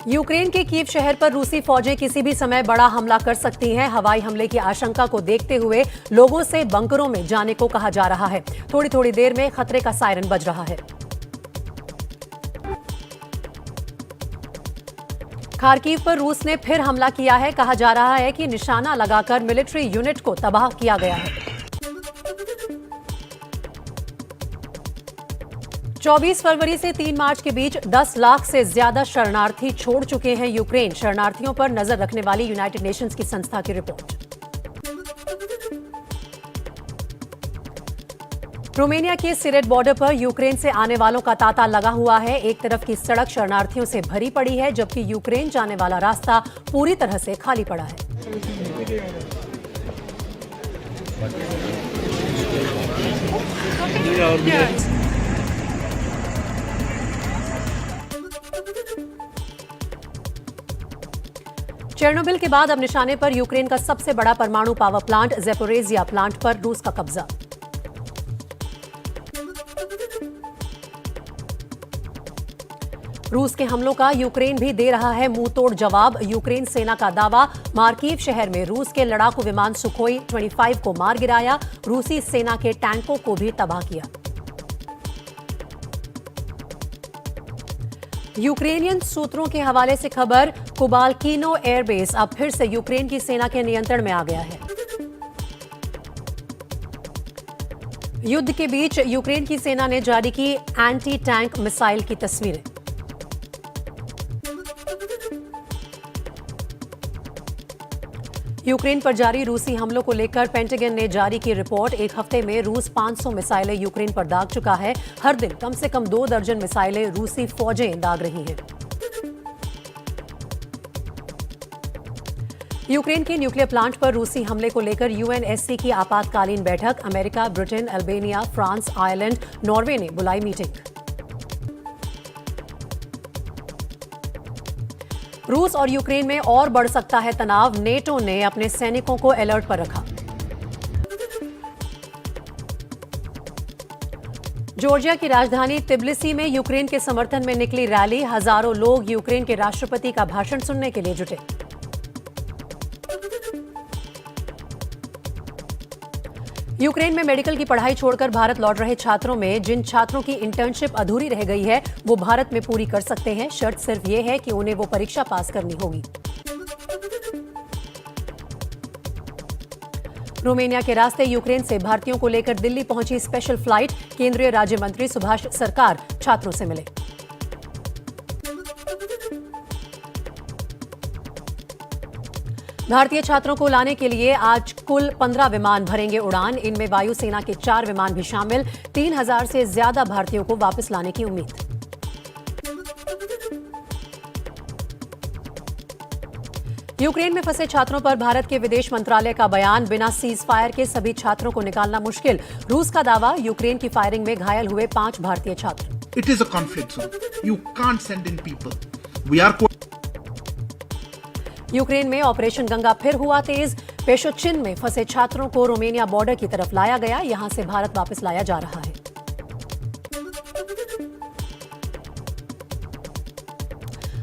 Ukraine के Kyiv शहर पर रूसी फौजें किसी भी समय बड़ा हमला कर सकती हैं। हवाई हमले की आशंका को देखते हुए लोगों से बंकरों में जाने को कहा जा रहा है। थोड़ी थोड़ी देर में खतरे का सायरन बज रहा है। खार्किव पर रूस ने फिर हमला किया है। कहा जा रहा है कि निशाना लगाकर मिलिट्री यूनिट को तबाह किया गया है। 24 फरवरी से 3 मार्च के बीच 10 लाख से ज्यादा शरणार्थी छोड़ चुके हैं यूक्रेन। शरणार्थियों पर नजर रखने वाली यूनाइटेड नेशंस की संस्था की रिपोर्ट। रोमानिया के सिरेट बॉर्डर पर यूक्रेन से आने वालों का तांता लगा हुआ है। एक तरफ की सड़क शरणार्थियों से भरी पड़ी है, जबकि यूक्रेन जाने वाला रास्ता पूरी तरह से खाली पड़ा है। चेर्नोबिल के बाद अब निशाने पर यूक्रेन का सबसे बड़ा परमाणु पावर प्लांट ज़ैपोरिज़िया प्लांट पर रूस का कब्जा। रूस के हमलों का यूक्रेन भी दे रहा है मुंहतोड़ जवाब। यूक्रेन सेना का दावा, मार्कीव शहर में रूस के लड़ाकू विमान सुखोई 25 को मार गिराया। रूसी सेना के टैंकों को भी तबाह किया। यूक्रेनियन सूत्रों के हवाले से खबर, कुबाल्किनो एयरबेस अब फिर से यूक्रेन की सेना के नियंत्रण में आ गया है। युद्ध के बीच यूक्रेन की सेना ने जारी की एंटी टैंक मिसाइल की तस्वीरें। यूक्रेन पर जारी रूसी हमलों को लेकर पेंटागन ने जारी की रिपोर्ट। एक हफ्ते में रूस 500 मिसाइलें यूक्रेन पर दाग चुका है। हर दिन कम से कम 2 दर्जन मिसाइलें रूसी फौजें दाग रही हैं। यूक्रेन के न्यूक्लियर प्लांट पर रूसी हमले को लेकर यूएनएससी की आपातकालीन बैठक। America, Britain, Albania, France, Ireland, Norway ने बुलाई मीटिंग। रूस और यूक्रेन में और बढ़ सकता है तनाव। नेटो ने अपने सैनिकों को अलर्ट पर रखा। जॉर्जिया की राजधानी तिब्लिसी में यूक्रेन के समर्थन में निकली रैली। हजारों लोग यूक्रेन के राष्ट्रपति का भाषण सुनने के लिए जुटे। यूक्रेन में मेडिकल की पढ़ाई छोड़कर भारत लौट रहे छात्रों में जिन छात्रों की इंटर्नशिप अधूरी रह गई है, वो भारत में पूरी कर सकते हैं। शर्त सिर्फ ये है कि उन्हें वो परीक्षा पास करनी होगी। रोमानिया के रास्ते यूक्रेन से भारतीयों को लेकर दिल्ली पहुंची स्पेशल फ्लाइट। केंद्रीय राज्य मंत्री सुभाष सरकार छात्रों से मिले। भारतीय छात्रों को लाने के लिए आज कुल 15 विमान भरेंगे उड़ान। इनमें वायुसेना के 4 विमान भी शामिल। 3000 से ज्यादा भारतीयों को वापस लाने की उम्मीद। यूक्रेन में फंसे छात्रों पर भारत के विदेश मंत्रालय का बयान, बिना सीज फायर के सभी छात्रों को निकालना मुश्किल। रूस का दावा, यूक्रेन की फायरिंग में घायल हुए 5 भारतीय छात्र। It is a conflict zone. You can't send in people. We are Ukraine में ऑपरेशन गंगा फिर हुआ तेज। पेशोचिन में फंसे छात्रों को रोमानिया बॉर्डर की तरफ लाया गया। यहां से भारत वापस लाया जा रहा है।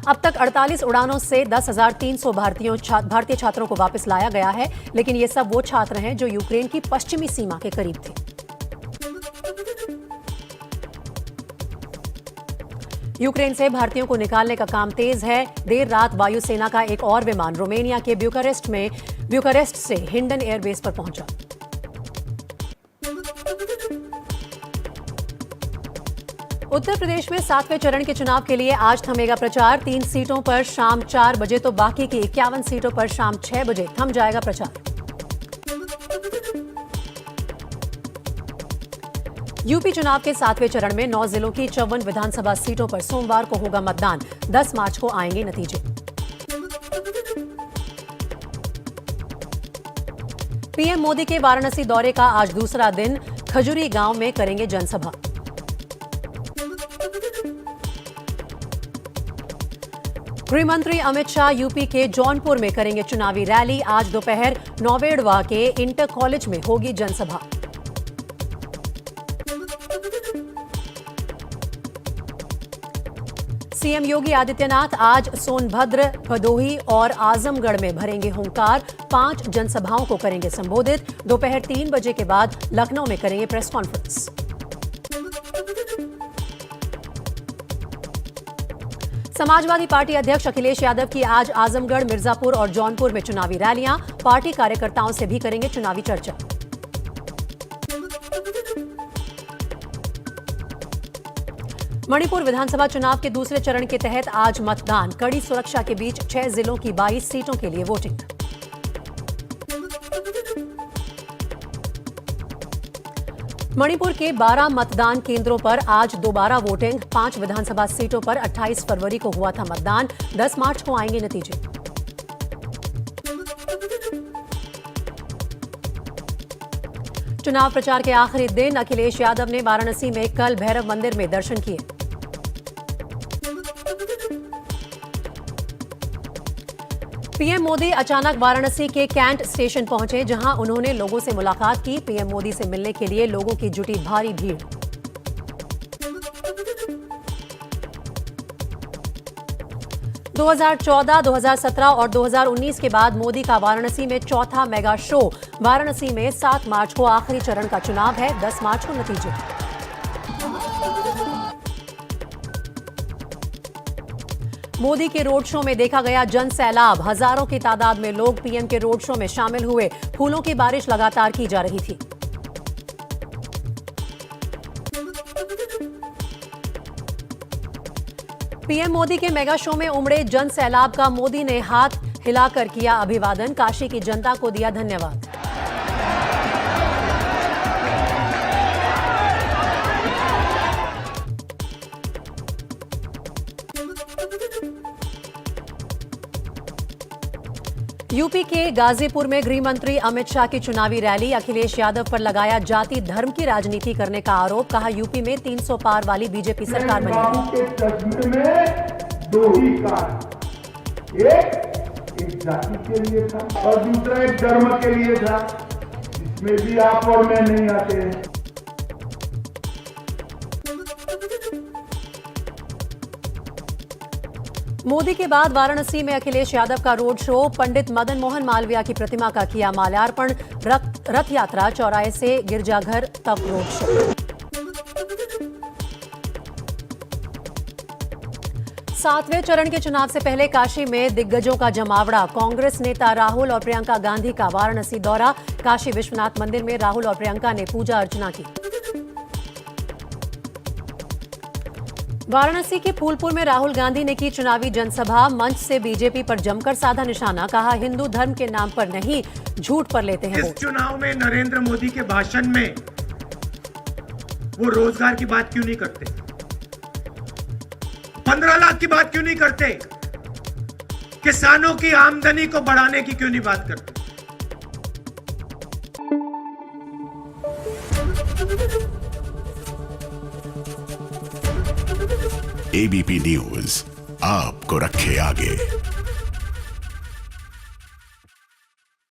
अब तक 48 उड़ानों से 10,300 भारतीय छात्रों को वापस लाया गया है, लेकिन ये सब वो छात्र हैं जो यूक्रेन की पश्चिमी सीमा के करीब थे। यूक्रेन से भारतीयों को निकालने का काम तेज है। देर रात वायुसेना का एक और विमान रोमानिया के ब्यूकारेस्ट से हिंडन एयरबेस पर पहुंचा। उत्तर प्रदेश में 7वें चरण के चुनाव के लिए आज थमेगा प्रचार। 3 सीटों पर शाम 4 बजे तो बाकी की 51 सीटों पर शाम 6 बजे थम जाएगा प्रचार। यूपी चुनाव के 7वें चरण में 9 जिलों की 54 विधानसभा सीटों पर सोमवार को होगा मतदान। 10 मार्च को आएंगे नतीजे। पीएम मोदी के वाराणसी दौरे का आज दूसरा दिन। खजुरी गांव में करेंगे जनसभा। गृह मंत्री अमित शाह यूपी के जौनपुर में करेंगे चुनावी रैली। आज दोपहर नौवेड़वा के इंटर कॉलेज में होगी जनसभा। सीएम योगी आदित्यनाथ आज सोनभद्र, भदोही और आजमगढ़ में भरेंगे हुंकार। 5 जनसभाओं को करेंगे संबोधित। दोपहर 3 बजे के बाद लखनऊ में करेंगे प्रेस कॉन्फ्रेंस। समाजवादी पार्टी अध्यक्ष अखिलेश यादव की आज आजमगढ़, मिर्जापुर और जौनपुर में चुनावी रैलियां। पार्टी कार्यकर्ताओं से भी करेंगे चुनावी चर्चा। मणिपुर विधानसभा चुनाव के दूसरे चरण के तहत आज मतदान। कड़ी सुरक्षा के बीच 6 जिलों की 22 सीटों के लिए वोटिंग। मणिपुर के 12 मतदान केंद्रों पर आज दोबारा वोटिंग। 5 विधानसभा सीटों पर 28 फरवरी को हुआ था मतदान। 10 मार्च को आएंगे नतीजे। चुनाव प्रचार के आखिरी दिन अखिलेश यादव ने वाराणसी में कल भैरव मंदिर में दर्शन किए। पीएम मोदी अचानक वाराणसी के कैंट स्टेशन पहुंचे, जहां उन्होंने लोगों से मुलाकात की। पीएम मोदी से मिलने के लिए लोगों की जुटी भारी भीड़। – 2014, 2017 और 2019 के बाद मोदी का वाराणसी में चौथा मेगा शो। वाराणसी में 7 मार्च को आखिरी चरण का चुनाव है। 10 मार्च को नतीजे। मोदी के रोड शो में देखा गया जन सैलाब। हजारों की तादाद में लोग पीएम के रोड शो में शामिल हुए। फूलों की बारिश लगातार की जा रही थी। पीएम मोदी के मेगा शो में उमड़े जन सैलाब का मोदी ने हाथ हिलाकर किया अभिवादन। काशी की जनता को दिया धन्यवाद। यूपी के गाजीपुर में गृह मंत्री अमित शाह की चुनावी रैली। अखिलेश यादव पर लगाया जाति धर्म की राजनीति करने का आरोप। कहा यूपी में 300 पार वाली बीजेपी सरकार बनेगी। के तस्वीर में 2 ही कार्ड, एक जाति के लिए था और दूसरा एक धर्म के लिए था। इसमें भी आप और मैं नहीं आते हैं। मोदी के बाद वाराणसी में अखिलेश यादव का रोड शो। पंडित मदन मोहन मालवीय की प्रतिमा का किया माल्यार्पण। रथ यात्रा चौराहे से गिरजाघर तक रोड शो। 7वें चरण के चुनाव से पहले काशी में दिग्गजों का जमावड़ा। कांग्रेस नेता राहुल और प्रियंका गांधी का वाराणसी दौरा। काशी विश्वनाथ मंदिर में राहुल और प्रियंका ने पूजा अर्चना की। वाराणसी के फूलपुर में राहुल गांधी ने की चुनावी जनसभा। मंच से बीजेपी पर जमकर साधा निशाना। कहा हिंदू धर्म के नाम पर नहीं, झूठ पर लेते हैं इस चुनाव में नरेंद्र मोदी के भाषण में वो रोजगार की बात क्यों नहीं करते? 15 लाख की बात क्यों नहीं करते? किसानों की आमदनी को बढ़ाने की क्यों नहीं बात करते? एबीपी न्यूज आपको रखे आगे।